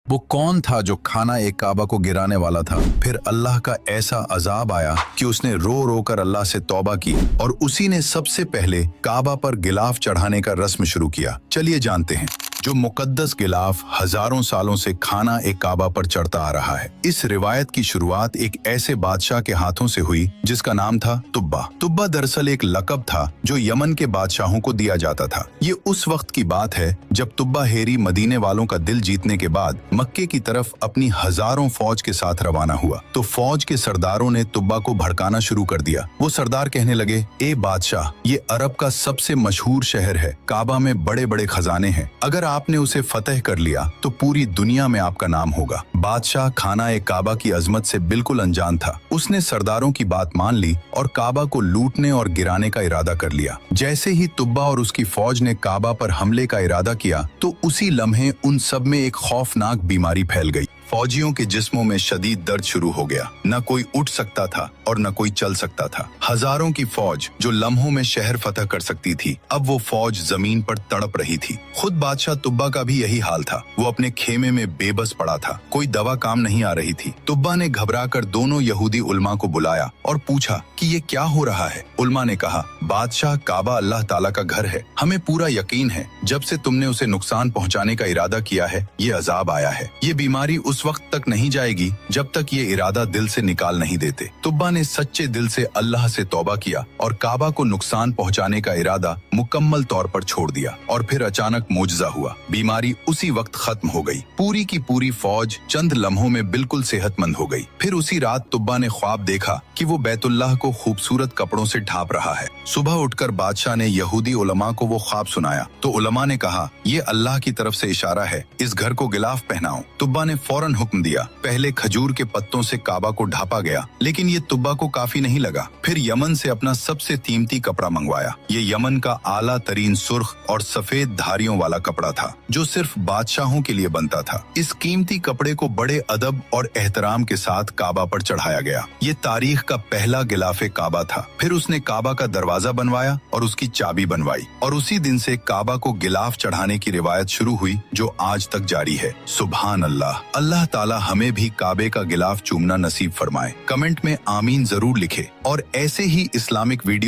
वो कौन था जो खाना एक काबा को गिराने वाला था? फिर अल्लाह का ऐसा अजाब आया कि उसने रो रो कर अल्लाह से तौबा की और उसी ने सबसे पहले काबा पर गिलाफ चढ़ाने का रस्म शुरू किया। चलिए जानते हैं। जो मुकद्दस गिलाफ हजारों सालों से खाना एक काबा पर चढ़ता आ रहा है। इस रिवायत की शुरुआत एक ऐसे बादशाह के हाथों से हुई जिसका नाम था तुब्बा। तुब्बा दरअसल एक लक़ब था जो यमन के बादशाहों को दिया जाता था। ये उस वक्त की बात है जब तुब्बा हेरी मदीने वालों का दिल जीतने के बाद मक्के की तरफ अपनी हजारों फौज के साथ रवाना हुआ। तो फौज के सरदारों ने तुब्बा को भड़काना शुरू कर दिया। वो सरदार कहने लगे, ए बादशाह, ये अरब का सबसे मशहूर शहर है, काबा में बड़े बड़े खजाने हैं, अगर आपने उसे फतेह कर लिया तो पूरी दुनिया में आपका नाम होगा। बादशाह खाना एक काबा की अजमत से बिल्कुल अनजान था। उसने सरदारों की बात मान ली और काबा को लूटने और गिराने का इरादा कर लिया। जैसे ही तुब्बा और उसकी फौज ने काबा पर हमले का इरादा किया तो उसी लम्हे उन सब में एक खौफनाक बीमारी फैल गई। फौजियों के जिस्मों में शदीद दर्द शुरू हो गया। न कोई उठ सकता था और न कोई चल सकता था। हजारों की फौज जो लम्हों में शहर फतह कर सकती थी, अब वो फौज जमीन पर तड़प रही थी। खुद बादशाह तुब्बा का भी यही हाल था। वो अपने खेमे में बेबस पड़ा था। कोई दवा काम नहीं आ रही थी। तुब्बा ने घबराकर दोनों यहूदी उलमा को बुलाया और पूछा कि ये क्या हो रहा है। उलमा ने कहा, बादशाह, काबा अल्लाह ताला का घर है। हमें पूरा यकीन है जब से तुमने उसे नुकसान पहुंचाने का इरादा किया है, ये अजाब आया है। ये बीमारी उस वक्त तक नहीं जाएगी जब तक ये इरादा दिल से निकाल नहीं देते। तुब्बा ने सच्चे दिल से अल्लाह से तौबा किया और काबा को नुकसान पहुंचाने का इरादा मुकम्मल तौर पर छोड़ दिया। और फिर अचानक मोजज़ा हुआ। बीमारी उसी वक्त खत्म हो गई। पूरी की पूरी फौज चंद लम्हों में बिल्कुल सेहतमंद हो गई। फिर उसी रात तुब्बा ने ख्वाब देखा कि वो बैतुल्लाह को खूबसूरत कपड़ों से ढांप रहा है। सुबह उठकर बादशाह ने यहूदी उलमा को वो ख्वाब सुनाया तो उलमा ने कहा, ये अल्लाह की तरफ से इशारा है, इस घर को गिलाफ पहनाओ। तुब्बा ने फौरन हुक्म दिया। पहले खजूर के पत्तों से काबा को ढांपा गया, लेकिन ये तुब्बा को काफी नहीं लगा। फिर यमन से अपना सबसे कीमती कपड़ा मंगवाया। ये यमन का आला तरीन सुर्ख और सफेद धारियों वाला कपड़ा था जो सिर्फ बादशाहों के लिए बनता था। इस कीमती कपड़े को बड़े अदब और एहतराम के साथ काबा पर चढ़ाया गया। ये तारीख का पहला गिलाफे काबा था। फिर उसने काबा का दरवाजा बनवाया और उसकी चाबी बनवाई और उसी दिन से काबा को गिलाफ चढ़ाने की रिवायत शुरू हुई जो आज तक जारी है। सुभान अल्लाह। अल्लाह ताला हमें भी काबे का गिलाफ चूमना नसीब फरमाए। कमेंट में आमीन जरूर लिखे और ऐसे ही इस्लामिक वीडियो